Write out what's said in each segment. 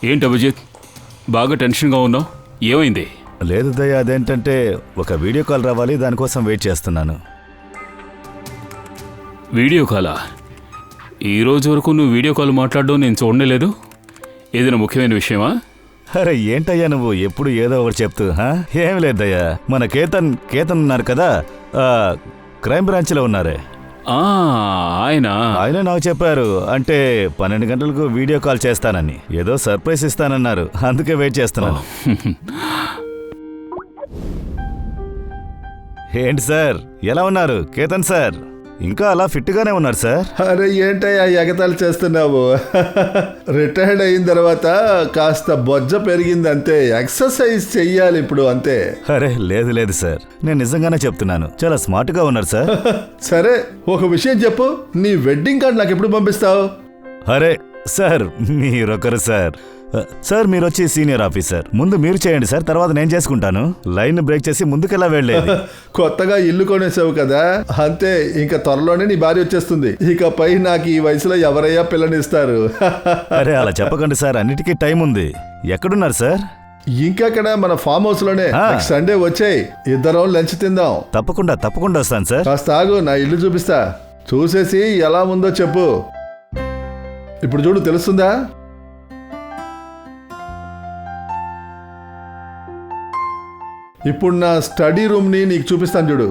ఏంటి అభిజిత్, బాగా టెన్షన్గా ఉన్నావు, ఏమైంది? లేదు దయ్య, అదేంటంటే ఒక వీడియో కాల్ రావాలి, దానికోసం వెయిట్ చేస్తున్నాను. వీడియో కాలా? ఈరోజు వరకు నువ్వు వీడియో కాల్ మాట్లాడడం నేను చూడలేదు. ఏదైనా ముఖ్యమైన విషయమా? అరే ఏంటయ్యా నువ్వు ఎప్పుడు ఏదో ఒకటి చెప్తూ. ఏం లేదయ్యా, మన కేతన్ ఉన్నారు కదా, క్రైమ్ బ్రాంచ్లో ఉన్నారే, ఆయన నాకు చెప్పారు. అంటే 12 గంటలకు వీడియో కాల్ చేస్తానని, ఏదో సర్ప్రైజ్ ఇస్తానన్నారు. అందుకే వెయిట్ చేస్తున్నాను. ఏంటి సార్, ఎలా ఉన్నారు కేతన్ సార్? ఇంకా అలా ఫిట్గానే ఉన్నారు సార్. అరే ఏంటయ్యా ఎగతాళి చేస్తున్నావు? రిటైర్డ్ అయిన తర్వాత కాస్త బొజ్జ పెరిగింది అంతే, ఎక్సర్సైజ్ చెయ్యాలి ఇప్పుడు అంతే. అరే లేదు సార్, నేను నిజంగానే చెప్తున్నాను, చాలా స్మార్ట్ గా ఉన్నారు సార్. సరే ఒక విషయం చెప్పు, నీ వెడ్డింగ్ కార్డ్ నాకు ఎప్పుడు పంపిస్తావు? అరే సార్ మీరొకరు సార్. సార్ మీరు వచ్చి సీనియర్ ఆఫీసర్, ముందు మీరు చేయండి సార్, తర్వాత నేను చేసుకుంటాను. లైన్ బ్రేక్ చేసి ముందుకెలా వెళ్ళేది. కొత్తగా ఇల్లు కొనేసావు కదా, అంతే, ఇంకా త్వరలోనే నీ భార్య వచ్చేస్తుంది. ఇకపై నాకు ఈ వయసులో ఎవరయ్యా పిల్లనిస్తారు? అరే అలా చెప్పకండి సార్, అన్నిటికీ టైం ఉంది. ఎక్కడున్నారు సార్? ఇంకెక్కడ, మన ఫామ్ హౌస్ లోనే. సండే వచ్చేయ్, ఇద్దరం లంచ్ తిందాం. తప్పకుండా వస్తాను సార్. కాస్త ఆగు, నా ఇల్లు చూపిస్తా, చూసేసి ఎలా ఉందో చెప్పు. ఇప్పుడు చూడు, తెలుస్తుందా? ఇప్పుడు నా స్టడీ రూమ్ని నీకు చూపిస్తాను చూడు.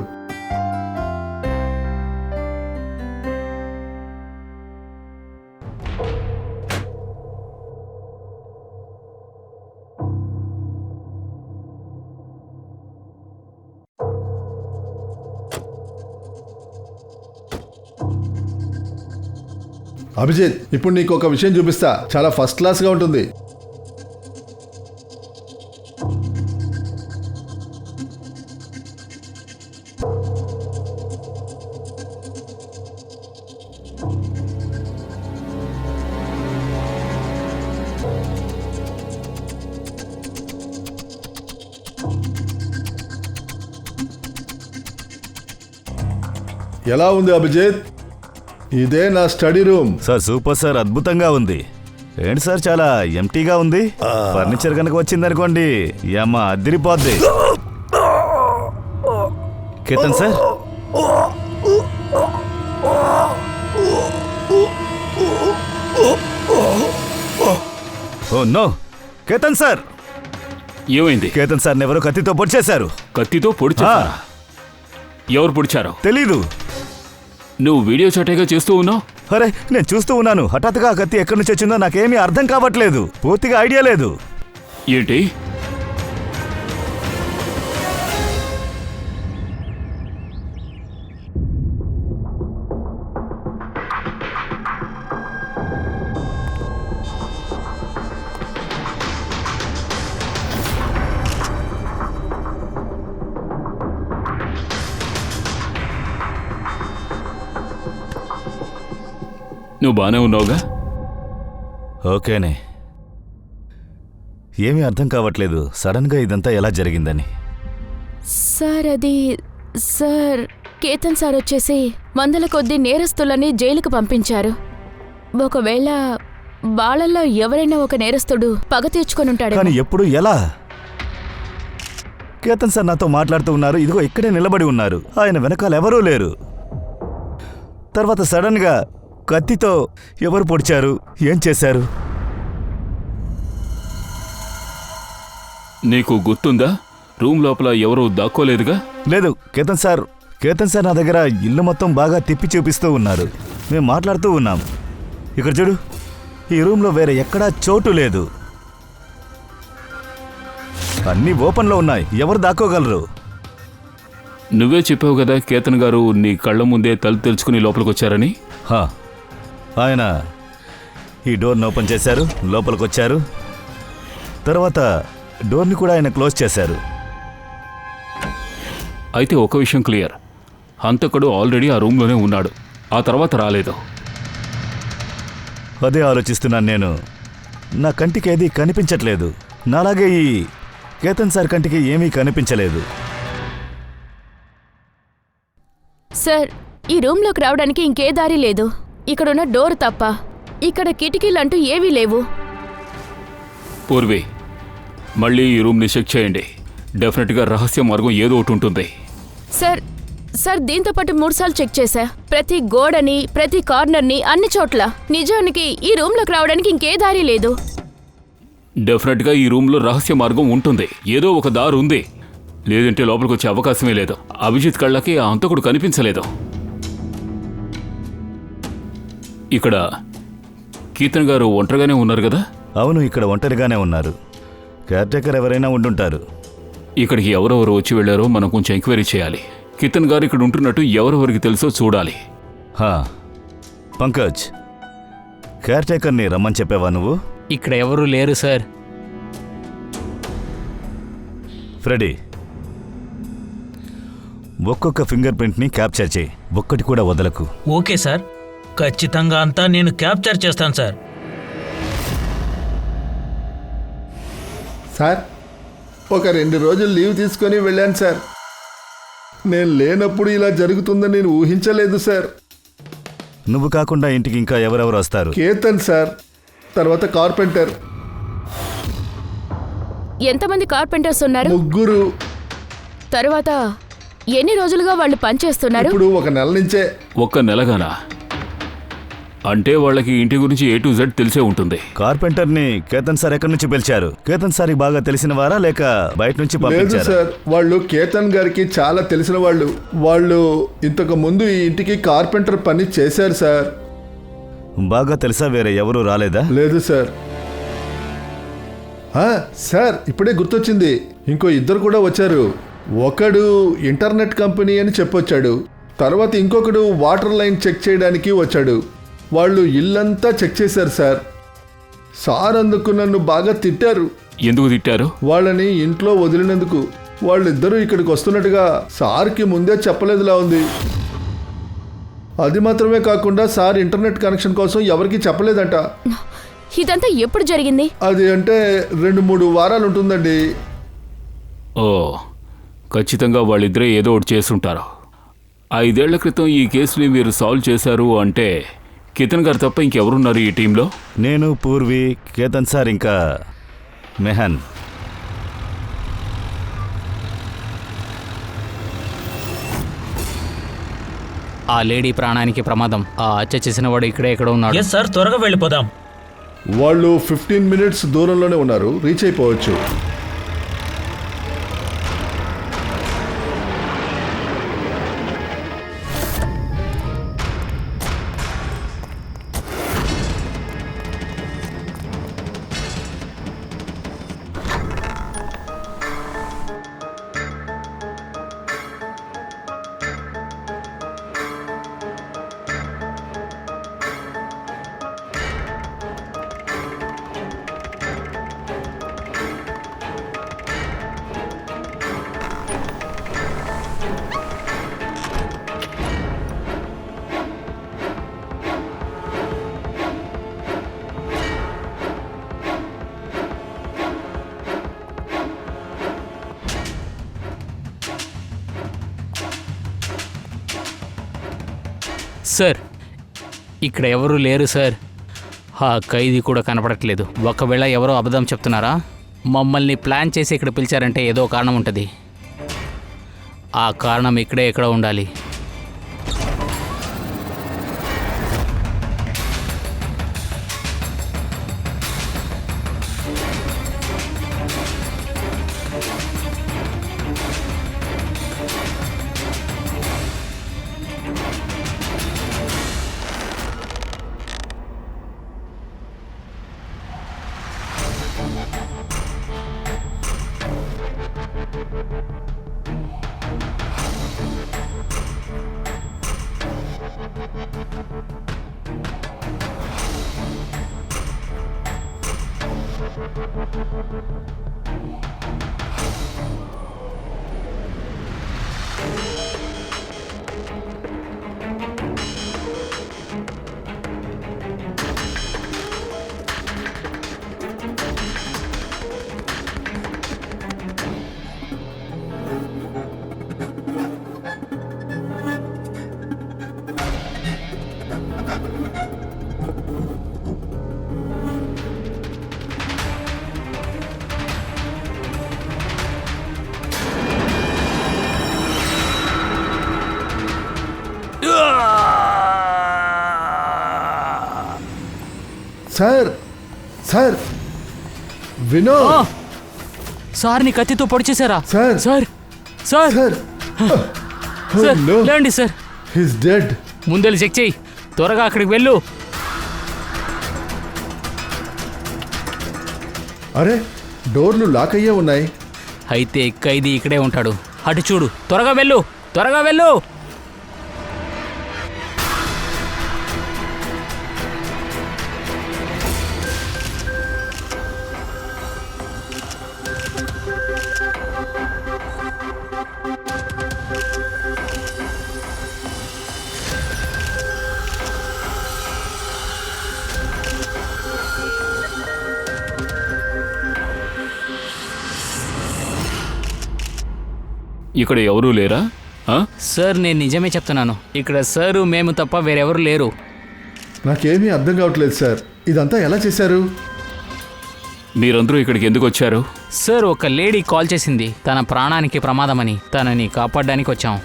అభిజిత్, ఇప్పుడు నీకు ఒక విషయం చూపిస్తా, చాలా ఫస్ట్ క్లాస్గా ఉంటుంది. ఎలా ఉంది అభిజిత్? ఇదే నా study room. Sir super sir, అద్భుతంగా ఉంది. ఏంటి సార్ చాలా ఎంటీగా ఉంది? ఫర్నిచర్ కనుక వచ్చిందనుకోండి యమ్మ అదిరిపోద్ది. Ketan sir, oh no, Ketan sir ఏమైంది? కేతన్ సార్ ఎవరో కత్తితో పొడిచేశారు. కత్తితో పొడిచారా? ఎవరు పొడిచారో తెలీదు. నువ్వు వీడియో చాటేగా చేస్తూ ఉన్నావు. అరే నేను చూస్తూ ఉన్నాను, హఠాత్తుగా కత్తి ఎక్కడి నుంచి వచ్చిందో నాకేమీ అర్థం కావట్లేదు, పూర్తిగా ఐడియా లేదు. ఏంటి? నువ్వు బానే ఉన్నావుగా? ఓకేనే. ఏమీ అర్థం కావట్లేదు సడన్ గా ఇదంతా ఎలా జరిగిందని. సార్ కేతన్ సార్ వచ్చేసి వందల కొద్ది నేరస్తులని జైలుకు పంపించారు. ఒకవేళ వాళ్ళల్లో ఎవరైనా ఒక నేరస్తుడు పగ తీర్చుకొని ఉంటాడు. కానీ ఎప్పుడు, ఎలా? కేతన్ సార్ నాతో మాట్లాడుతూ ఉన్నారు, ఇదిగో ఇక్కడే నిలబడి ఉన్నారు, ఆయన వెనకాల ఎవరూ లేరు. తర్వాత సడన్ గా కత్తితో ఎవరు పొడిచారు, ఏం చేశారు? నీకు గుర్తుందా? రూమ్ లోపల ఎవరూ దాక్కోలేదుగా? లేదు, కేతన్ సార్ నా దగ్గర ఇల్లు మొత్తం బాగా తిప్పి చూపిస్తూ ఉన్నారు. మేము మాట్లాడుతూ ఉన్నాం. ఇక్కడ చూడు, ఈ రూమ్లో వేరే ఎక్కడా చోటు లేదు, అన్నీ ఓపెన్లో ఉన్నాయి, ఎవరు దాక్కోగలరు? నువ్వే చెప్పావు కదా కేతన్ గారు నీ కళ్ళ ముందే తలుపు తెరుచుకుని లోపలికి వచ్చారని. ఆయన ఈ డోర్ని ఓపెన్ చేశారు, లోపలికి వచ్చారు, తర్వాత డోర్ని కూడా ఆయన క్లోజ్ చేశారు. అయితే ఒక విషయం క్లియర్, హంతకుడు ఆల్రెడీ ఆ రూమ్లోనే ఉన్నాడు, ఆ తర్వాత రాలేదు. అదే ఆలోచిస్తున్నాను నేను. నా కంటికి ఏది కనిపించట్లేదు, నాలాగే ఈ కేతన్ సార్ కంటికి ఏమీ కనిపించలేదు. సార్, ఈ రూమ్లోకి రావడానికి ఇంకే దారి లేదు, ఇక్కడున్న డోర్ తప్ప. ఇక్కడ కిటికీలంటూ ఏవీ లేవు. పూర్వి మళ్ళీ ఈ రూమ్ని చెక్ చేయండి. డెఫినెట్గా రహస్య మార్గం ఏదో ఒకటి ఉంటుంది. సార్ సార్ దీంతో పాటు 3 సార్లు చెక్ చేశా. ప్రతి గోడని, ప్రతి కార్నర్ని, అన్ని చోట్ల. నిజానికి ఈ రూమ్లోకి రావడానికి ఇంకే దారి లేదు. డెఫినెట్గా ఈ రూమ్లో రహస్య మార్గం ఉంటుంది. ఏదో ఒక దారి ఉంది. లేదంటే లోపలికి వచ్చే అవకాశమే లేదు. అభిజిత్ కళ్ళకి ఆ హంతకుడు కనిపించలేదు. ఇక్కడ కీర్తన్ గారు ఒంటరిగానే ఉన్నారు కదా? అవును, ఇక్కడ ఒంటరిగానే ఉన్నారు. కేర్టేకర్ ఎవరైనా ఉండుంటారు. ఇక్కడికి ఎవరెవరు వచ్చి వెళ్ళారో మనం కొంచెం ఎంక్వైరీ చేయాలి. కీర్తన్ గారు ఇక్కడ ఉంటున్నట్టు ఎవరెవరికి తెలుసో చూడాలి. హా, పంకజ్, కేర్టేకర్ని రమ్మని చెప్పావా నువ్వు? ఇక్కడ ఎవరూ లేరు సార్. ఫ్రెడీ, ఒక్కొక్క ఫింగర్ ప్రింట్ని క్యాప్చర్ చేయి. ఒక్కటి కూడా వదలకు. ఓకే సార్, ఖచ్చితంగా అంతా నేను క్యాప్చర్ చేస్తాను సార్. సార్, ఒక 2 రోజులు లీవ్ తీసుకొని వెళ్ళాను సార్. నేను లేనప్పుడు ఇలా జరుగుతుందని నేను ఊహించలేదు సార్. నువ్వు కాకుండా ఇంటికి ఇంకా ఎవరెవరు వస్తారు? కేతన్ సార్, తర్వాత కార్పెంటర్, ఎంతమంది కార్పెంటర్స్ ఉన్నారు? 3. తరువాత ఎన్ని రోజులుగా వాళ్ళు పనిచేస్తున్నారు? ఇప్పుడు 1 నెల నుంచే. ఒక్క నెలగానా? అంటే వాళ్ళకి ఇంటి గురించి A to Z తెలిసే ఉంటుంది. కార్పెంటర్ని కేతన్ సార్ ఎక్కడి నుంచి పిలిచారు? కేతన్ సార్కి బాగా తెలిసిన వారా లేక బయట నుంచి లేదు పంపించారు? సార్, వాళ్ళు కేతన్ గారికి చాలా తెలిసిన వాళ్ళు. వాళ్ళు ఇంతకు ముందు ఈ ఇంటికి కార్పెంటర్ పని చేశారు సార్. బాగా తెలుసా? వేరే ఎవరూ రాలేదా? లేదు సార్. సార్, ఇప్పుడే గుర్తొచ్చింది, ఇంకో 2 కూడా వచ్చారు. ఒకడు ఇంటర్నెట్ కంపెనీ అని చెప్పొచ్చాడు. తర్వాత ఇంకొకడు వాటర్ లైన్ చెక్ చేయడానికి వచ్చాడు. వాళ్ళు ఇల్లంతా చెక్ చేశారు సార్. సార్ అందుకు నన్ను బాగా తిట్టారు. ఎందుకు తిట్టారు? వాళ్ళని ఇంట్లో వదిలినందుకు. వాళ్ళిద్దరూ ఇక్కడికి వస్తున్నట్టుగా సార్కి ముందే చెప్పలేదులా ఉంది. అది మాత్రమే కాకుండా సార్ ఇంటర్నెట్ కనెక్షన్ కోసం ఎవరికీ చెప్పలేదంట. ఇదంతా ఎప్పుడు జరిగింది? అది అంటే 2-3 వారాలు ఉంటుందండి. ఓ, ఖచ్చితంగా వాళ్ళిద్దరే ఏదో ఒకటి చేసుంటారు. 5 ఏళ్ల క్రితం ఈ కేసుని మీరు సాల్వ్ చేశారు అంటే కీర్తన్ గారు తప్ప ఇంకెవరున్నారు ఈ టీంలో? నేను, పూర్వి, కేతన్ సార్, ఇంకా మెహన్. ఆ లేడీ ప్రాణానికి ప్రమాదం. ఆ హత్య చేసిన వాడు ఇక్కడే ఎక్కడ ఉన్నాడు. ఎస్ సార్, త్వరగా వెళ్ళిపోదాం. వాళ్ళు 15 మినిట్స్ దూరంలోనే ఉన్నారు. రీచ్ అయిపోవచ్చు. సార్, ఇక్కడ ఎవరూ లేరు సార్. ఆ ఖైదీ కూడా కనపడట్లేదు. ఒకవేళ ఎవరో అబద్ధం చెప్తున్నారా? మమ్మల్ని ప్లాన్ చేసి ఇక్కడ పిలిచారంటే ఏదో కారణం ఉంటుంది. ఆ కారణం ఇక్కడే ఎక్కడ ఉండాలి. సార్ సార్ వినోద్ సార్ని కత్తితో పొడిచేశారా? Sir. Sir sir sir sir లేండి సార్. He's dead. ముందెళ్ళి చెక్ చెయ్యి, త్వరగా అక్కడికి వెళ్ళు. అరే డోర్లు లాక్ అయ్యే ఉన్నాయి. అయితే ఖైదీ ఇక్కడే ఉంటాడు. అటు చూడు, త్వరగా వెళ్ళు, త్వరగా వెళ్ళు. ఇక్కడ ఎవరూ లేరా? ఆ? సార్ నేను నిజమే చెప్తున్నాను. ఇక్కడ సారు మేము తప్ప వేరెవరు లేరు. నాకేమీ అర్థం కావట్లేదు సార్. ఇదంతా ఎలా చేశారు? మీరందరూ ఇక్కడికి ఎందుకు వచ్చారు? సార్ ఒక లేడీ కాల్ చేసింది, తన ప్రాణానికి ప్రమాదమని. తనని కాపాడడానికి వచ్చాం.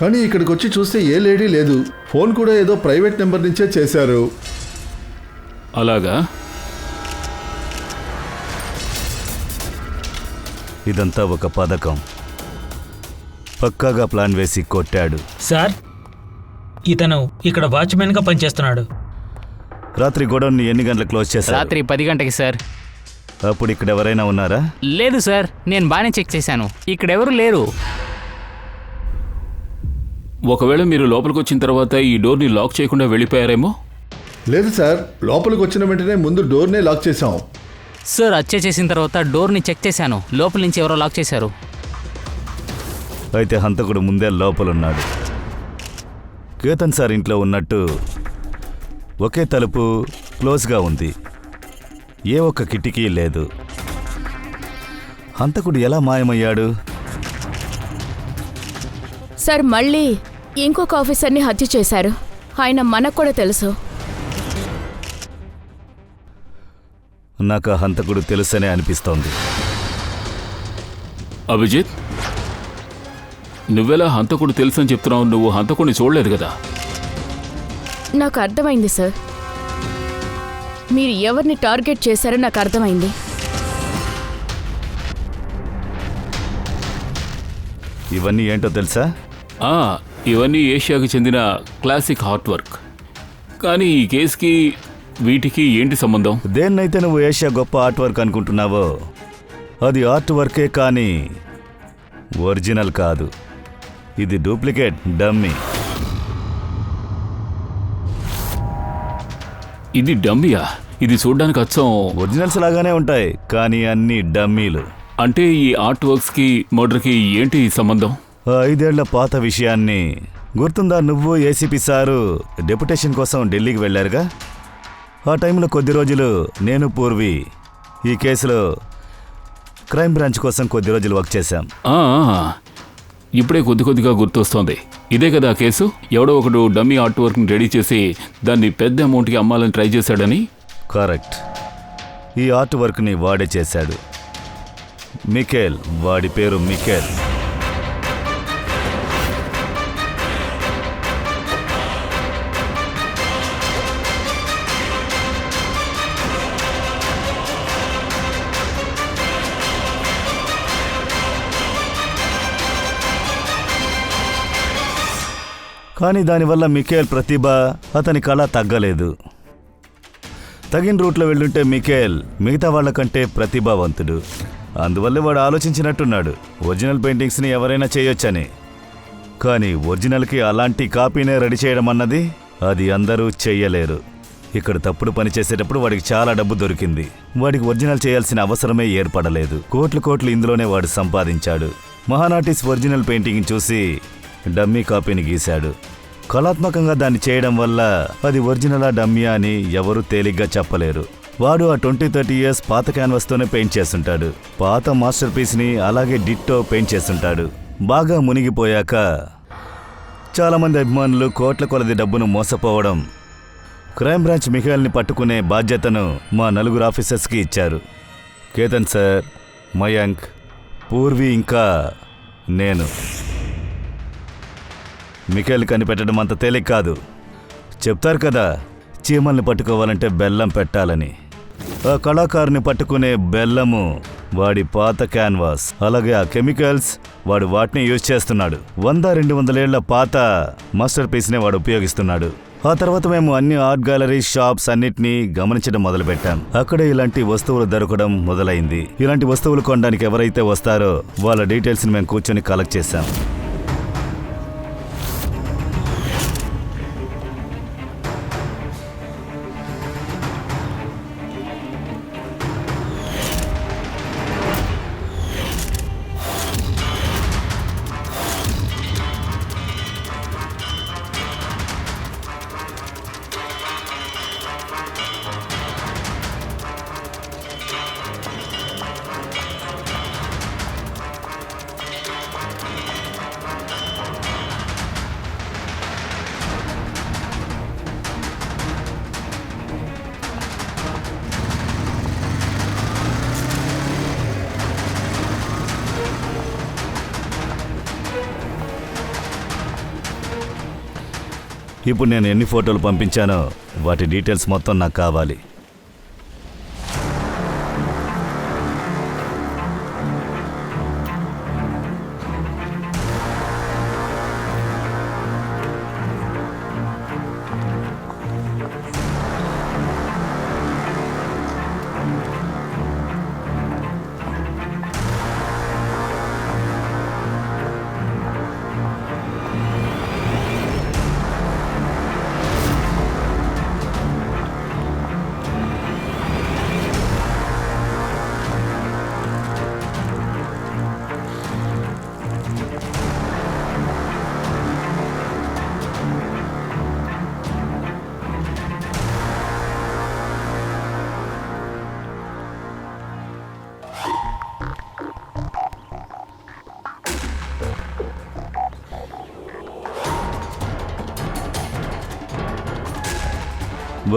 కానీ ఇక్కడికి వచ్చి చూస్తే ఏ లేడీ లేదు. ఫోన్ కూడా ఏదో ప్రైవేట్ నెంబర్ నుంచే చేశారు. అలాగా? ఇదంతా ఒక పథకం. పక్కాగా ప్లాన్ వేసి కొట్టాడు. సార్ ఇతను ఇక్కడ వాచ్మెన్గా పనిచేస్తున్నాడు. రాత్రి గొడవని ఎన్ని గంటలకు క్లోజ్ చేశారు? రాత్రి 10 గంటకి సార్. అప్పుడు ఇక్కడ ఎవరైనా ఉన్నారా? లేదు సార్, నేను బాగానే చెక్ చేశాను. ఇక్కడెవరు లేరు. ఒకవేళ మీరు లోపలికి వచ్చిన తర్వాత ఈ డోర్ని లాక్ చేయకుండా వెళ్ళిపోయారేమో? లేదు సార్, లోపలికి వచ్చిన వెంటనే ముందు డోర్నే లాక్ చేశాం. సార్ హత్య చేసిన తర్వాత డోర్ని చెక్ చేశాను. లోపల నుంచి ఎవరో లాక్ చేశారు. అయితే హంతకుడు ముందే లోపలున్నాడు. కేతన్ సార్ ఇంట్లో ఉన్నట్టు ఒకే తలుపు క్లోజ్గా ఉంది. ఏ ఒక్క కిటికీ లేదు. హంతకుడు ఎలా మాయమయ్యాడు? సార్ మళ్ళీ ఇంకొక ఆఫీసర్ని హత్య చేశారు. ఆయన మనకు కూడా తెలుసు. నాకు ఆ హంతకుడు తెలుసనే అనిపిస్తోంది. అభిజిత్, నువ్వెలా హంతకుడు తెలుసని చెప్తున్నావు? నువ్వు హంతకుడిని చూడలేదు కదా? నాకు అర్థమైంది సార్. మీరు ఎవరిని టార్గెట్ చేశారో నాకు అర్థమైంది. ఇవన్నీ ఏంటో తెలుసా? ఇవన్నీ ఏషియాకి చెందిన క్లాసిక్ ఆర్ట్ వర్క్. కానీ ఈ కేసుకి వీటికి ఏంటి సంబంధం? దేన్నైతే నువ్వు ఏషియా గొప్ప ఆర్ట్ వర్క్ అనుకుంటున్నావో అది ఆర్ట్ వర్కే, కానీ ఒరిజినల్ కాదు. ఇది డూప్లికేట్, డమ్మీ. ఇది డమ్మీయా? ఇది చూడ్డానికి అచ్చం ఒరిజినల్స్ లాగానే ఉంటాయి, కానీ అన్ని డమ్మీలు. అంటే ఈ ఆర్ట్ వర్క్స్కి మర్డర్కి ఏంటి సంబంధం? 5 ఏళ్ల పాత విషయాన్ని గుర్తుందా? నువ్వు ఏసీపీ సారు డెప్యుటేషన్ కోసం ఢిల్లీకి వెళ్ళారుగా. ఆ టైంలో కొద్ది రోజులు నేను పూర్వి ఈ కేసులో క్రైమ్ బ్రాంచ్ కోసం కొద్ది రోజులు వర్క్ చేశాం. ఇప్పుడే కొద్దిగా గుర్తొస్తోంది. ఇదే కదా ఆ కేసు? ఎవడో ఒకడు డమ్మీ ఆర్ట్ వర్క్ని రెడీ చేసి దాన్ని పెద్ద అమౌంట్కి అమ్మాలని ట్రై చేశాడని. కరెక్ట్. ఈ ఆర్ట్ వర్క్ని వాడే చేశాడు. మికేల్, వాడి పేరు మికేల్. కానీ దానివల్ల మికేల్ ప్రతిభ, అతని కళ తగ్గలేదు. తగిన రూట్లో వెళ్ళుంటే మికేల్ మిగతా వాళ్ళకంటే ప్రతిభావంతుడు. అందువల్లే వాడు ఆలోచించినట్టున్నాడు, ఒరిజినల్ పెయింటింగ్స్ని ఎవరైనా చేయొచ్చని. కానీ ఒరిజినల్కి అలాంటి కాపీనే రెడీ చేయడం అన్నది అది అందరూ చెయ్యలేరు. ఇక్కడ తప్పుడు పని చేసేటప్పుడు వాడికి చాలా డబ్బు దొరికింది. వాడికి ఒరిజినల్ చేయాల్సిన అవసరమే ఏర్పడలేదు. కోట్లు ఇందులోనే వాడు సంపాదించాడు. మహానాటిస్ ఒరిజినల్ పెయింటింగ్ చూసి డమ్మీ కాపీని గీశాడు. కళాత్మకంగా దాన్ని చేయడం వల్ల అది ఒరిజినలా డమ్మీయా అని ఎవరూ తేలిగ్గా చెప్పలేరు. వాడు ఆ 20-30 ఇయర్స్ పాత క్యాన్వాస్తోనే పెయింట్ చేస్తుంటాడు. పాత మాస్టర్ పీస్ని అలాగే డిట్టో పెయింట్ చేస్తుంటాడు. బాగా మునిగిపోయాక చాలామంది అభిమానులు కోట్ల కొలది డబ్బును మోసపోవడం, క్రైమ్ బ్రాంచ్ మిఖేల్ని పట్టుకునే బాధ్యతను మా 4 ఆఫీసర్స్కి ఇచ్చారు. కేతన్ సార్, మయాంక్, పూర్వి ఇంకా నేను. మిఖేల్ కనిపెట్టడం అంత తేలిక కాదు. చెప్తారు కదా, చీమల్ని పట్టుకోవాలంటే బెల్లం పెట్టాలని. ఆ కళాకారుని పట్టుకునే బెల్లము వాడి పాత క్యాన్వాస్, అలాగే ఆ కెమికల్స్ వాడు వాటిని యూజ్ చేస్తున్నాడు. 100-200 ఏళ్ల పాత మాస్టర్ పీస్నే వాడు ఉపయోగిస్తున్నాడు. ఆ తర్వాత మేము అన్ని ఆర్ట్ గ్యాలరీ షాప్స్ అన్నిటినీ గమనించడం మొదలుపెట్టాం. అక్కడే ఇలాంటి వస్తువులు దొరకడం మొదలైంది. ఇలాంటి వస్తువులు కొనడానికి ఎవరైతే వస్తారో వాళ్ళ డీటెయిల్స్ని మేము కూర్చొని కలెక్ట్ చేశాం. ఇప్పుడు నేను ఎన్ని ఫోటోలు పంపించానో వాటి డీటెయిల్స్ మొత్తం నాకు కావాలి.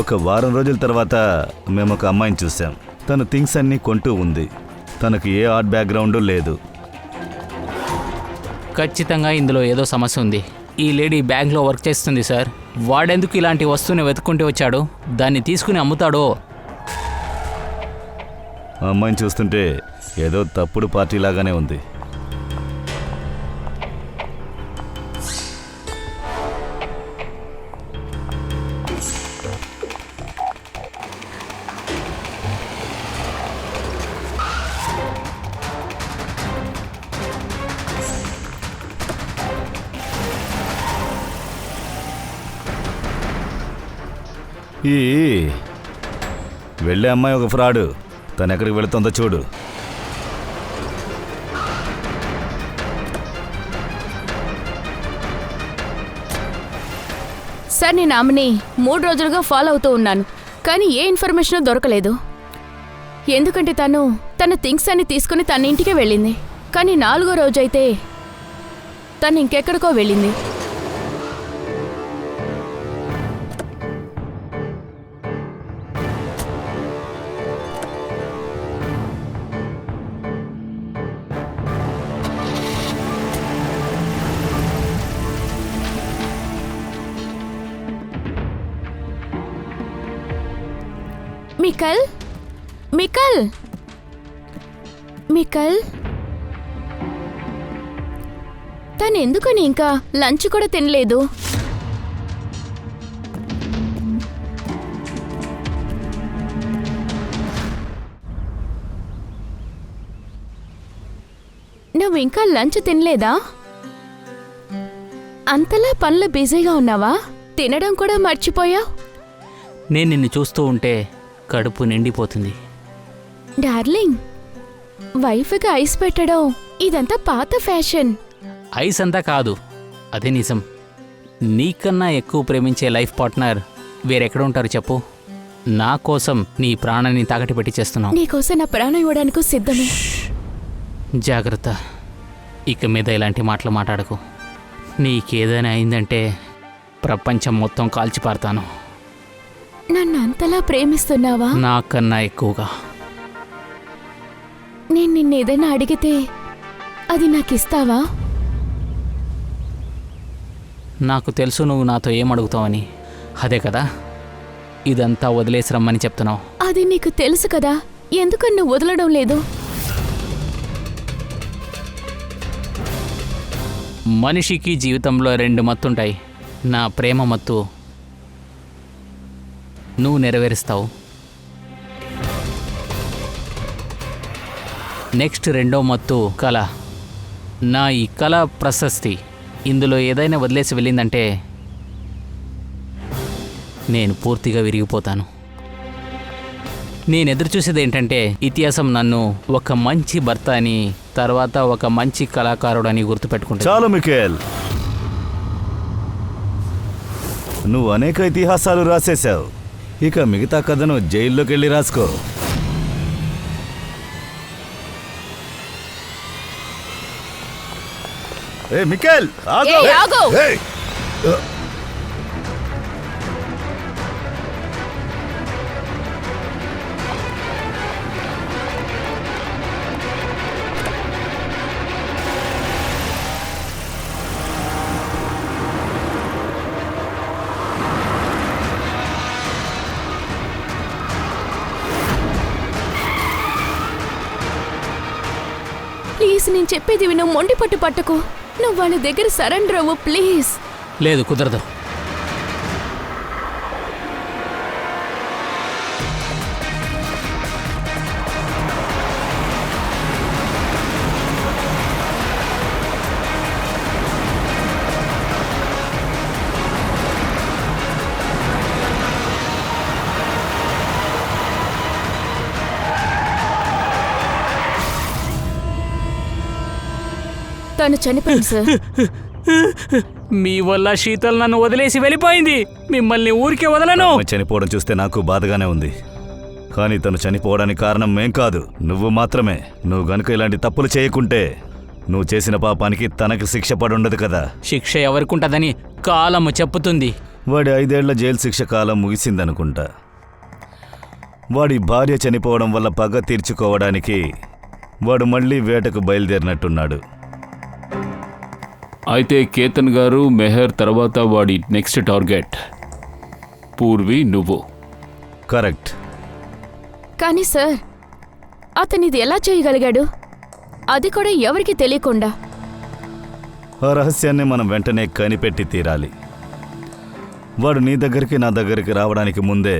ఒక వారం రోజుల తర్వాత మేము ఒక అమ్మాయిని చూసాం. తను థింగ్స్ అన్నీ కొంటూ ఉంది. తనకు ఏ ఆర్ట్ బ్యాక్గ్రౌండ్ లేదు. ఖచ్చితంగా ఇందులో ఏదో సమస్య ఉంది. ఈ లేడీ బ్యాంక్లో వర్క్ చేస్తుంది సార్. వాడెందుకు ఇలాంటి వస్తువుని వెతుక్కుంటూ వచ్చాడో, దాన్ని తీసుకుని అమ్ముతాడో. ఆ అమ్మాయిని చూస్తుంటే ఏదో తప్పుడు పార్టీ లాగానే ఉంది. ఈ వెళ్ళే అమ్మాయి ఒక ఫ్రాడు. తను ఎక్కడికి వెళుతుందో చూడు. సార్, నేను ఆమెని 3 రోజులుగా ఫాలో అవుతూ ఉన్నాను, కానీ ఏ ఇన్ఫర్మేషన్ దొరకలేదు. ఎందుకంటే తన థింగ్స్ అన్ని తీసుకుని తన ఇంటికే వెళ్ళింది. కానీ 4వ రోజైతే తను ఇంకెక్కడికో వెళ్ళింది. మికల్, మికల్, మికల్, తను ఎందుకని ఇంకా లంచ్ కూడా తినలేదు? నువ్వు ఇంకా లంచ్ తినలేదా? అంతలా పనులు బిజీగా ఉన్నావా? తినడం కూడా మర్చిపోయావు. నేను నిన్ను చూస్తూ ఉంటే కడుపు నిండిపోతుంది. డార్లింగ్, వైఫ్కి ఐస్ పెట్టడం ఇదంతా పాత ఫ్యాషన్. ఐస్ అంతా కాదు, అదే నిజం. నీకన్నా ఎక్కువ ప్రేమించే లైఫ్ పార్ట్నర్ వేరెక్కడ ఉంటారు చెప్పు? నా కోసం నీ ప్రాణాన్ని తాకటి పెట్టి చేస్తున్నావు. నీకోసం నా ప్రాణం ఇవ్వడానికి సిద్ధమే. జాగ్రత్త, ఇక మీద ఇలాంటి మాటలు మాట్లాడకు. నీకేదైనా అయిందంటే ప్రపంచం మొత్తం కాల్చిపారుతాను. నన్ను అంతలా ప్రేమిస్తున్నావా? నాకన్నా ఎక్కువగా. నేను నిన్నేదైనా అడిగితే అది నాకిస్తావా? నాకు తెలుసు నువ్వు నాతో ఏమడుగుతావని. అదే కదా, ఇదంతా వదిలేసి రమ్మని చెప్తున్నావు? అది నీకు తెలుసు కదా, ఎందుకని నువ్వు వదలడం లేదు? మనిషికి జీవితంలో 2 మత్తుంటాయి. నా ప్రేమ మత్తు నువ్వు నెరవేరుస్తావు. నెక్స్ట్ 2వ మత్తు కళ. నా ఈ కళ ప్రశస్తి. ఇందులో ఏదైనా వదిలేసి వెళ్ళిందంటే నేను పూర్తిగా విరిగిపోతాను. నేను ఎదురు చూసేది ఏంటంటే ఇతిహాసం నన్ను ఒక మంచి భర్త అని, తర్వాత ఒక మంచి కళాకారుడు అని గుర్తుపెట్టుకుంటా. చాలు మికేల్, నువ్వు అనేక ఇతిహాసాలు రాసేశావు. ఇక మిగతా కథను జైల్లోకి వెళ్ళి రాసుకో. ఏ మికేల్, ఆగు! ఏయ్, ఆగు! ఏయ్! ప్లీజ్, నేను చెప్పేది విను. మొండి పట్టు పట్టకు. నువ్వు వాళ్ళ దగ్గర సరెండర్ అవ్వు ప్లీజ్. లేదు, కుదరదు. తను చనిపోయింది సార్. మీ వల్ల శీతల్ నన్ను వదిలేసి వెళ్ళిపోయింది. మిమ్మల్ని ఊరికే వదలను. ఆమె చనిపోవడం చూస్తే నాకు బాధగానే ఉంది, కానీ తను చనిపోవడానికి కారణం మేం కాదు, నువ్వు మాత్రమే. నువ్వు గనుక ఇలాంటి తప్పులు చేయకుంటే నువ్వు చేసిన పాపానికి తనకి శిక్ష పడుండదు కదా. శిక్ష ఎవరికుంటదని కాలము చెప్పుతుంది. వాడి 5 ఏళ్ల జైలు శిక్ష కాలం ముగిసిందనుకుంటా. వాడి భార్య చనిపోవడం వల్ల పగ తీర్చుకోవడానికి వాడు మళ్ళీ వేటకు బయలుదేరినట్టున్నాడు. అయితే కేతన్ గారు, మెహర్ తర్వాత వాడి నెక్స్ట్ టార్గెట్ పూర్వి నువ్వు. కరెక్ట్. కానీ సార్, అతను ఇది ఎలా చేయగలిగాడు? అది కూడా ఎవరికి తెలియకుండా. ఆ రహస్యాన్ని మనం వెంటనే కనిపెట్టి తీరాలి. వాడు నీ దగ్గరికి నా దగ్గరికి రావడానికి ముందే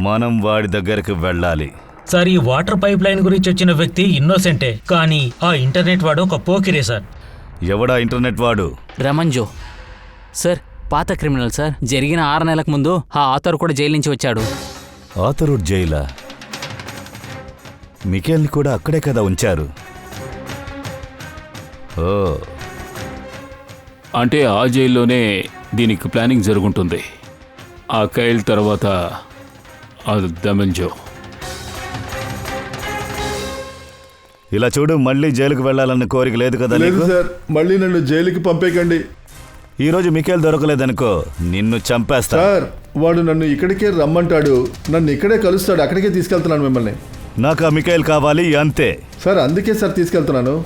మనం వాడి దగ్గరికి వెళ్ళాలి. సార్, ఈ వాటర్ పైప్ లైన్ గురించి వచ్చిన వ్యక్తి ఇన్నోసెంటే, కానీ ఆ ఇంటర్నెట్ వాడు ఒక పోకిరే సార్. ఎవడా ఇంటర్నెట్ వాడు? రమణ్జో సార్, పాత క్రిమినల్ సార్. జరిగిన 6 నెలలకు ముందు ఆ ఆథర్ కూడా జైలు నుంచి వచ్చాడు. ఆథరుడ్ జైలా? మికేల్ని కూడా అక్కడే కదా ఉంచారు. ఓ, అంటే ఆ జైల్లోనే దీనికి ప్లానింగ్ జరుగుంటుంది. ఆ కైల్ తర్వాత అది దమంజో. ఇలా చూడు, మళ్ళీ జైలుకు వెళ్ళాలన్న కోరిక లేదు కదా లేదు నీకు? సార్, మళ్ళీ నన్ను జైలుకి పంపేయకండి. ఈరోజు మికేల్ దొరకలేదనుకో, నిన్ను చంపేస్తా. సార్, వాడు నన్ను ఇక్కడికే రమ్మంటాడు, నన్ను ఇక్కడే కలుస్తాడు, అక్కడికే తీసుకెళ్తున్నాను మిమ్మల్ని. నాకు ఆ మికేల్ కావాలి, అంతే. సార్, అందుకే సార్ తీసుకెళ్తున్నాను.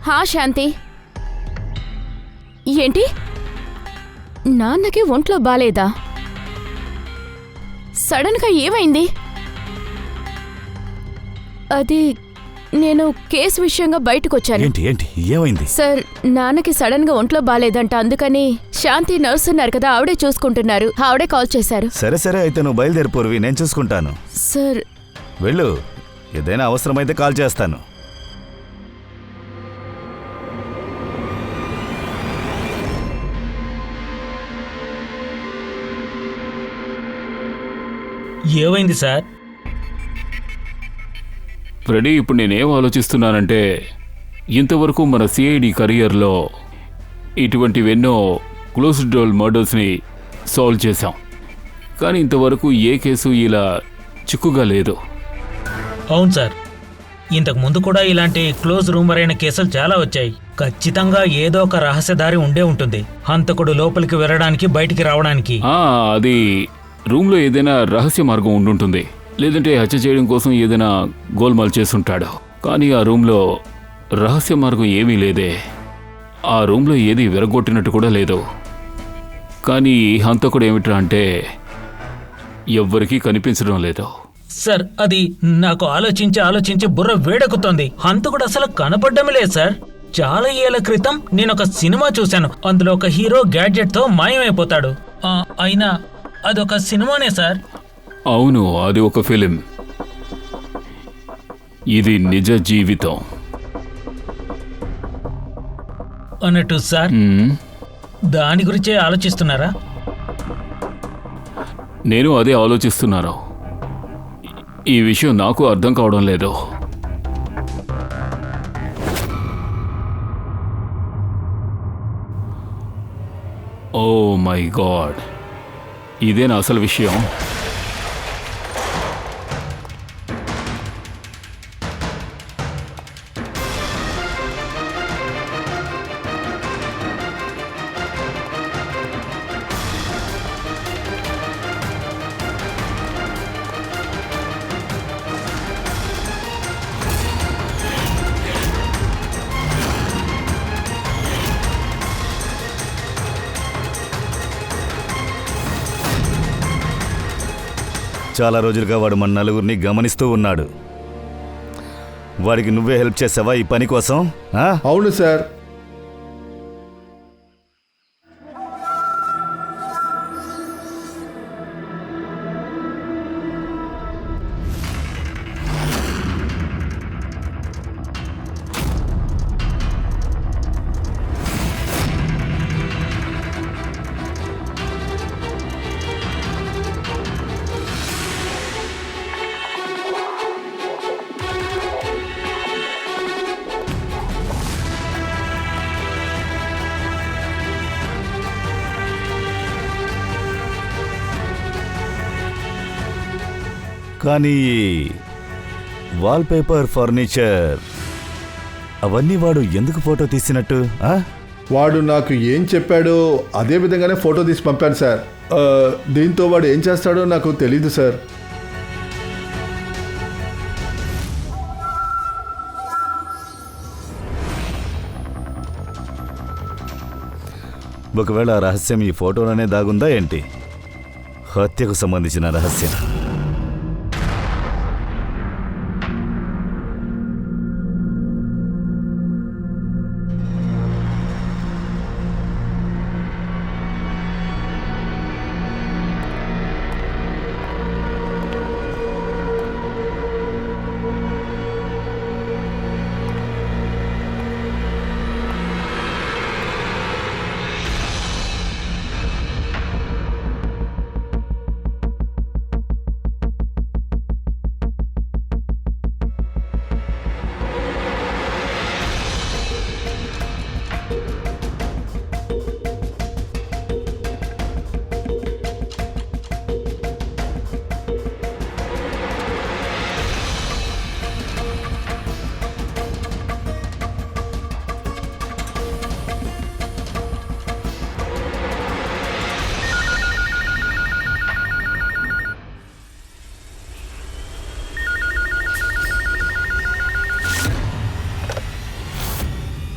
హా శాంతి. ఏంటి? నాన్నకి ఒంట్లో బాలేదా? సడన్గా ఏమైంది? అది నేను కేసు విషయంగా బయటకు వచ్చాను. ఏంటి ఏంటి ఏమైంది? సార్, నాన్నకి సడన్ గా ఒంట్లో బాలేదంట, అందుకని శాంతి నర్స్ ఉన్నారు కదా, ఆవిడే చూసుకుంటున్నారు. ఆవిడే కాల్ చేశారు. సరే సరే, అయితే నువ్వు బయలుదేరి పూర్వి, నేను చూసుకుంటాను. సార్, వెళ్ళు, ఏదైనా అవసరమైతే కాల్ చేస్తాను. ఏమైంది సార్? ఫ్రెడీ, ఇప్పుడు నేనేం ఆలోచిస్తున్నానంటే, ఇంతవరకు మన సిఐడి కెరియర్లో ఇటువంటివెన్నో క్లోజ్డ్ డోర్ మర్డర్స్ని సాల్వ్ చేశాం, కానీ ఇంతవరకు ఏ కేసు ఇలా చిక్కుగా లేదు. అవును సార్, ఇంతకు ముందు కూడా ఇలాంటి క్లోజ్ రూమర్ అయిన కేసులు చాలా వచ్చాయి. ఖచ్చితంగా ఏదో ఒక రహస్యదారి ఉండే ఉంటుంది, హంతకుడు లోపలికి వెళ్ళడానికి బయటికి రావడానికి. అది రూమ్లో ఏదైనా రహస్య మార్గం ఉండుంటుంది, లేదంటే హత్య చేయడం కోసం ఏదైనా గోల్మాల్ చేసుంటాడు. కానీ ఆ రూమ్లో రహస్య మార్గం ఏమీ లేదే. ఆ రూమ్లో ఏది విరగొట్టినట్టు కూడా లేదు. కానీ ఈ హంతకుడు ఏమిట్రా అంటే ఎవ్వరికీ కనిపించడం లేదు. సార్ అది నాకు ఆలోచించి బుర్ర వేడెక్కుతోంది. హంతకుడు అసలు కనపడ్డమే లేదు సార్. చాలా ఏళ్ల క్రితం నేను ఒక సినిమా చూశాను. అందులో ఒక హీరో గ్యాడ్జెట్ తో మాయమైపోతాడు. అయినా అదొక సినిమానే సార్. అవును, అది ఒక ఫిలిం. ఇది నిజ జీవితం. అన్నట్టు సార్, మ్మ్. దాని గురించే ఆలోచిస్తున్నారా? నేను అదే ఆలోచిస్తున్నాను. ఈ విషయం నాకు అర్థం కావడం లేదు. ఓ మై గాడ్, ఇదేనా అసలు విషయం? చాలా రోజులుగా వాడు మన నలుగురిని గమనిస్తూ ఉన్నాడు. వాడికి నువ్వే హెల్ప్ చేసావా ఈ పని కోసం? అవును సార్. కానీ వాల్పేపర్, ఫర్నిచర్ అవన్నీ వాడు ఎందుకు ఫోటో తీసినట్టు? వాడు నాకు ఏం చెప్పాడో అదే విధంగానే ఫోటో తీసి పంపాను సార్. దీంతో వాడు ఏం చేస్తాడో నాకు తెలీదు సార్. ఒకవేళ ఆ రహస్యం ఈ ఫోటోలోనే దాగుందా ఏంటి? హత్యకు సంబంధించిన రహస్యం.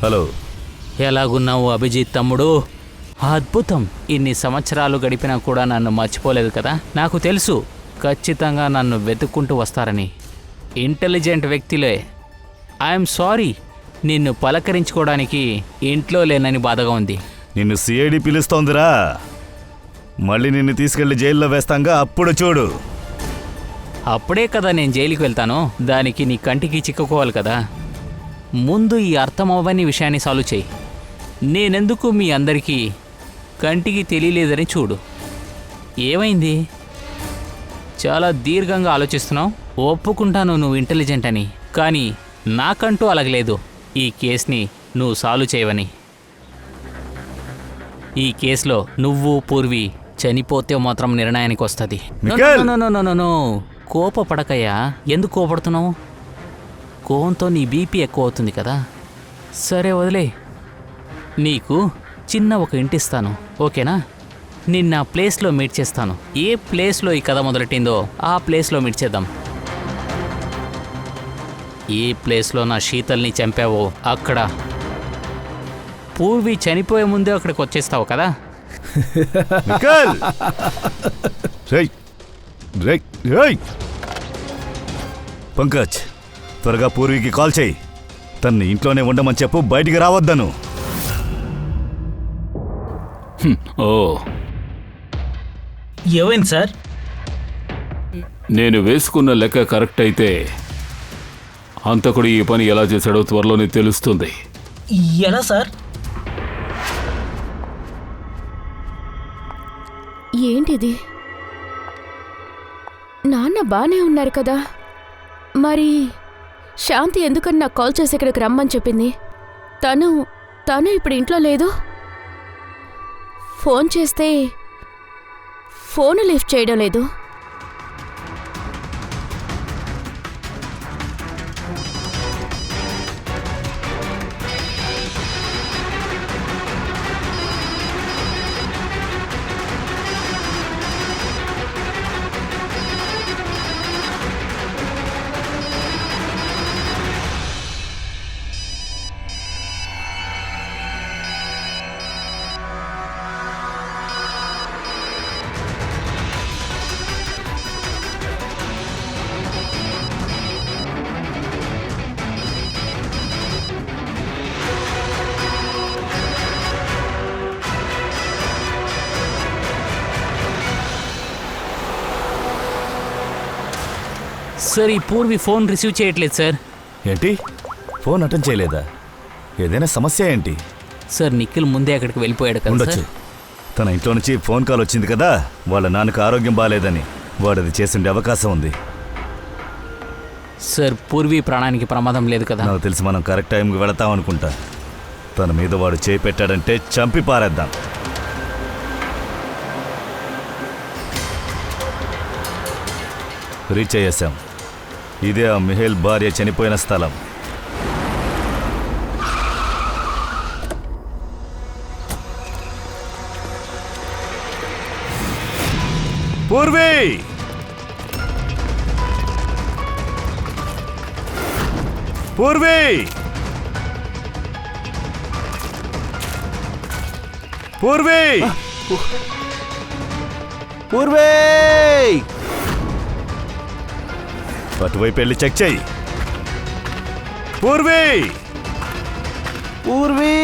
హలో, ఎలాగున్నావు అభిజిత్ తమ్ముడు? అద్భుతం. ఇన్ని సంవత్సరాలు గడిపినా కూడా నన్ను మర్చిపోలేదు కదా? నాకు తెలుసు ఖచ్చితంగా నన్ను వెతుక్కుంటూ వస్తారని. ఇంటెలిజెంట్ వ్యక్తిలే. ఐఎమ్ సారీ, నిన్ను పలకరించుకోవడానికి ఇంట్లో లేనని బాధగా ఉంది. నిన్ను సిఐడి పిలుస్తోందిరా. మళ్ళీ నిన్ను తీసుకెళ్లి జైల్లో వేస్తాంగా, అప్పుడు చూడు. అప్పుడే కదా నేను జైలుకి వెళ్తాను. దానికి నీ కంటికి చిక్కుకోవాలి కదా. ముందు ఈ అర్థమవ్వని విషయాన్ని సాల్వ్ చేయి. నేనెందుకు మీ అందరికీ కంటికి తెలియలేదని చూడు. ఏమైంది? చాలా దీర్ఘంగా ఆలోచిస్తున్నావు. ఒప్పుకుంటాను నువ్వు ఇంటెలిజెంట్ అని, కానీ నాకంటూ అలాగలేదు. ఈ కేసుని నువ్వు సాల్వ్ చేయవని. ఈ కేసులో నువ్వు పూర్వి చనిపోతే మాత్రం నిర్ణయానికి వస్తుంది. నో, కోపపడకయ్యా. ఎందుకు కోపడుతున్నావు? కోపంతో నీ బీపీ ఎక్కువ అవుతుంది కదా. సరే వదిలే. నీకు చిన్న ఒక ఇంటి ఇస్తాను, ఓకేనా? నిన్న ప్లేస్లో మీట్ చేస్తాను. ఏ ప్లేస్లో ఈ కథ మొదలెట్టిందో ఆ ప్లేస్లో మీట్ చేద్దాం. ఏ ప్లేస్లో నా శీతల్ని చంపావో అక్కడ పూర్వి చనిపోయే ముందే అక్కడికి వచ్చేస్తావు కదా? మిఖేల్! రేయ్ రేయ్ రేయ్ పంకజ్, త్వరగా పూర్వీకి కాల్ చేయి. తన్ని ఇంట్లోనే ఉండమని చెప్పు, బయటికి రావద్దను. ఓ, ఏమైంది సార్? నేను వేసుకున్న లెక్క కరెక్ట్ అయితే హంతకుడు ఈ పని ఎలా చేశాడో త్వరలోనే తెలుస్తుంది. ఎలా సార్? ఏంటిది? నాన్న బానే ఉన్నారు కదా, మరి శాంతి ఎందుకని నాకు కాల్ చేసి ఇక్కడికి రమ్మని చెప్పింది? తను ఇప్పుడు ఇంట్లో లేదు. ఫోన్ చేస్తే ఫోన్ లిఫ్ట్ చేయడం లేదు. సార్, ఈ పూర్వి ఫోన్ రిసీవ్ చేయట్లేదు సార్. ఏంటి, ఫోన్ అటెండ్ చేయలేదా? ఏదైనా సమస్య ఏంటి? సార్, నిఖిల్ ముందే అక్కడికి వెళ్ళిపోయాడు కదా ఉండొచ్చు. సార్. తన ఇంట్లో నుంచి ఫోన్ కాల్ వచ్చింది కదా, వాళ్ళ నాన్నకు ఆరోగ్యం బాగాలేదని. వాడది చేసిండే అవకాశం ఉంది. సార్, పూర్వి ప్రాణానికి ప్రమాదం లేదు కదా? నాకు తెలిసి మనం కరెక్ట్ టైంకి వెళతాం అనుకుంటా. తన మీద వాడు చేయి పెట్టాడంటే చంపి పారేద్దాం. రీచ్ అయ్యేసాం. ఇదే ఆ మిహేల్ భార్య చనిపోయిన స్థలం. పూర్వీ! పూర్వీ! పూర్వీ! పూర్వీ! అటువైపు వెళ్ళి చెక్ చెయ్యి. పూర్వీ! పూర్వీ!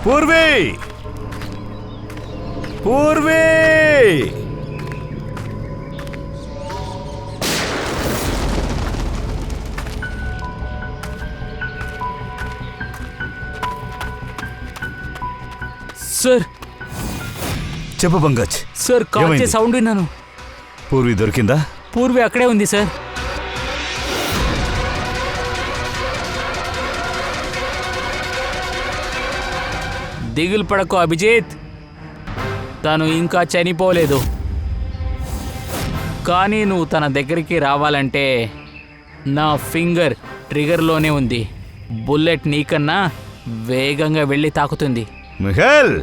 పూర్వీ! పూర్వీ! సార్, చెప్పు పంకజ్. సార్, కాల్ ఏమైంది? చేసి సౌండ్ విన్నాను. పూర్వీ దొరికిందా? పూర్వి అక్కడే ఉంది సార్. దిగులు పడకు అభిజిత్, తను ఇంకా చనిపోలేదు. కానీ నువ్వు తన దగ్గరికి రావాలంటే నా ఫింగర్ ట్రిగర్లోనే ఉంది. బుల్లెట్ నీకన్నా వేగంగా వెళ్ళి తాకుతుంది. మిహేల్,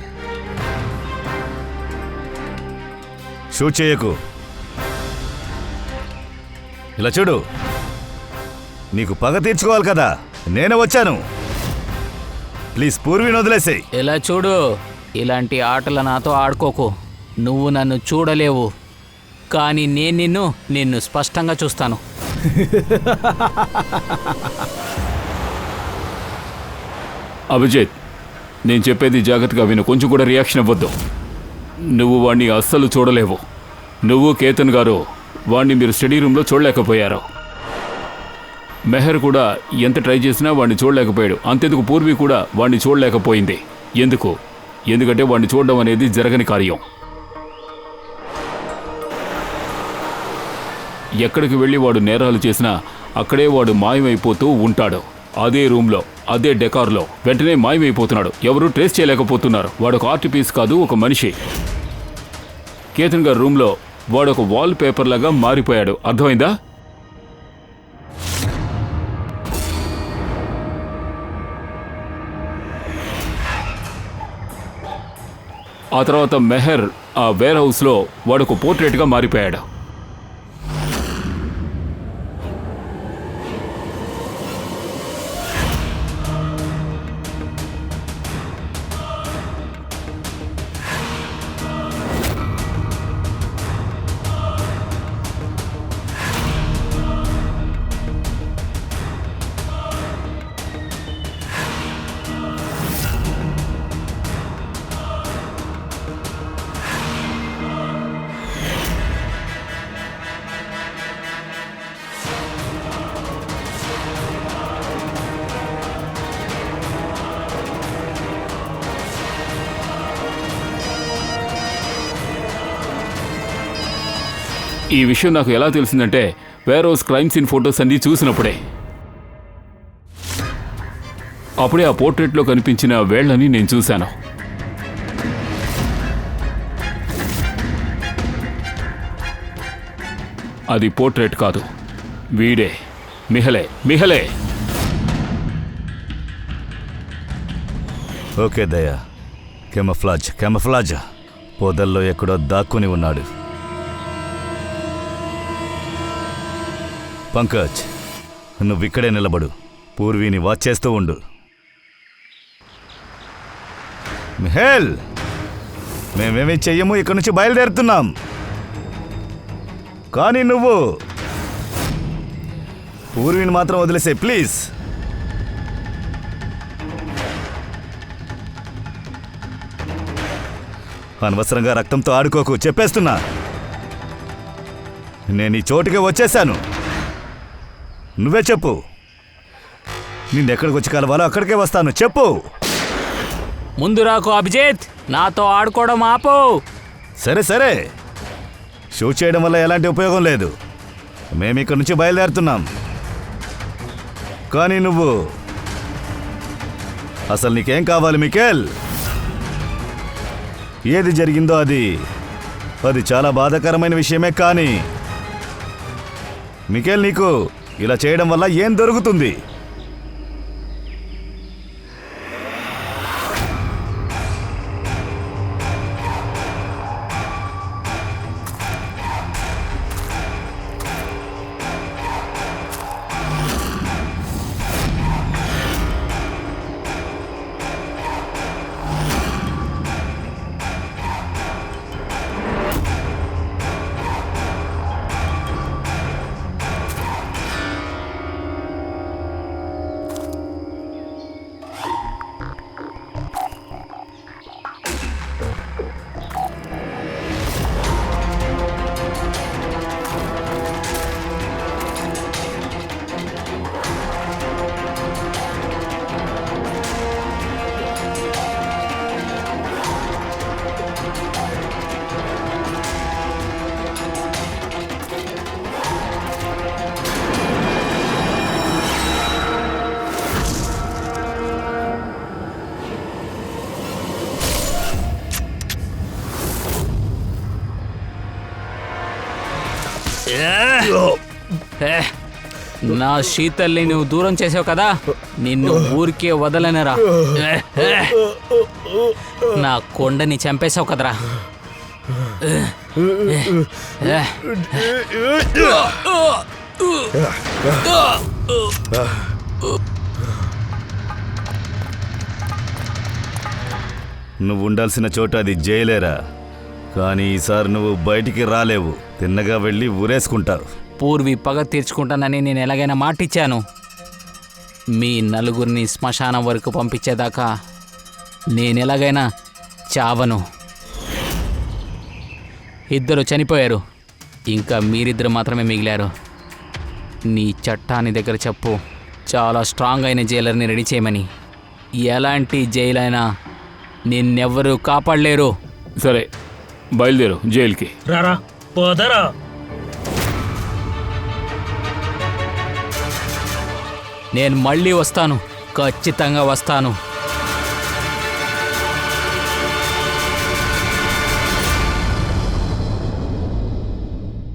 షూట్ చేయకు. ఇలా చూడు, నీకు పగ తీర్చుకోవాలి కదా, నేనే వచ్చాను. ప్లీజ్ పూర్వీని వదిలేసేయ్. ఇలా చూడు, ఇలాంటి ఆటలు నాతో ఆడుకోకు. నువ్వు నన్ను చూడలేవు, కానీ నేను నిన్ను స్పష్టంగా చూస్తాను. అభిజిత్, నేను చెప్పేది జాగ్రత్తగా విను, కొంచెం కూడా రియాక్షన్ ఇవ్వద్దు. నువ్వు వాణ్ణి అస్సలు చూడలేవు. నువ్వు కేతన్ గారు వాణ్ణి మీరు స్టడీ రూమ్లో చూడలేకపోయారు. మెహర్ కూడా ఎంత ట్రై చేసినా వాడిని చూడలేకపోయాడు. అంతెందుకు పూర్వీ కూడా వాడిని చూడలేకపోయింది. ఎందుకంటే వాడిని చూడడం అనేది జరగని కార్యం. ఎక్కడికి వెళ్ళి వాడు నేరాలు చేసినా అక్కడే వాడు మాయమైపోతూ ఉంటాడు. అదే రూమ్లో, అదే డెకార్లో వెంటనే మాయమైపోతున్నాడు. ఎవరూ ట్రేస్ చేయలేకపోతున్నారు. వాడు ఒక ఆర్ట్ పీస్ కాదు, ఒక మనిషి. కేతన్ గారి రూమ్లో వాడు ఒక వాల్ పేపర్ లాగా మారిపోయాడు. అర్థమైందా? ఆ తర్వాత మెహర్ ఆ వేర్ హౌస్లో వాడు ఒక పోర్ట్రేట్గా మారిపోయాడు. ఈ విషయం నాకు ఎలా తెలిసిందంటే warehouse crime scene photos అన్నీ చూసినప్పుడే. అప్పుడే ఆ పోర్ట్రేట్లో కనిపించిన వేళ్లని నేను చూశాను. అది పోర్ట్రేట్ కాదు, వీడే మిహలే. ఓకే దయా, కెమఫ్లాజ్ పొదల్లో ఎక్కడో దాక్కుని ఉన్నాడు. పంకజ్, నువ్విక్కడే నిలబడు. పూర్వీని వాచ్ చేస్తూ ఉండు. మిహేల్, మేమేమీ చెయ్యము, ఇక్కడి నుంచి బయలుదేరుతున్నాం. కానీ నువ్వు పూర్వీని మాత్రం వదిలేసే ప్లీజ్. అనవసరంగా రక్తంతో ఆడుకోకు, చెప్పేస్తున్నా. నేను ఈ చోటుకే వచ్చేశాను. నువ్వే చెప్పు, నిన్నెక్కడికి వచ్చి కలవాలో అక్కడికే వస్తాను. చెప్పు. ముందు రాకు అభిజిత్, నాతో ఆడుకోవడం ఆపు. సరే, షూట్ చేయడం వల్ల ఎలాంటి ఉపయోగం లేదు. మేము ఇక్కడి నుంచి బయలుదేరుతున్నాం. కానీ నువ్వు అసలు నీకేం కావాలి మికేల్? ఏది జరిగిందో అది చాలా బాధాకరమైన విషయమే. కానీ మికేల్, నీకు ఇలా చేయడం వల్ల ఏం దొరుకుతుంది? నా శీతల్ని నువ్వు దూరం చేసావు కదా, నిన్ను ఊరికే వదలనరా. నా కొండని చంపేశావు కదరా. నువ్వు ఉండాల్సిన చోట అది జైలేరా. కానీ ఈసారి నువ్వు బయటికి రాలేవు. తిన్నగా వెళ్ళి ఊరేసుకుంటావు. పూర్వి పగ తీర్చుకుంటానని నేను ఎలాగైనా మాటిచ్చాను. మీ నలుగురిని శ్మశానం వరకు పంపించేదాకా నేను ఎలాగైనా చావను. ఇద్దరు చనిపోయారు, ఇంకా మీరిద్దరు మాత్రమే మిగిలారు. నీ చట్టాన్ని దగ్గర చెప్పు, చాలా స్ట్రాంగ్ అయిన జైలర్ని రెడీ చేయమని. ఎలాంటి జైలైనా నిన్నెవ్వరూ కాపాడలేరు. సరే, బయలుదేరు జైలుకి. రారా, పోదరా. నేను మళ్ళీ వస్తాను, ఖచ్చితంగా వస్తాను.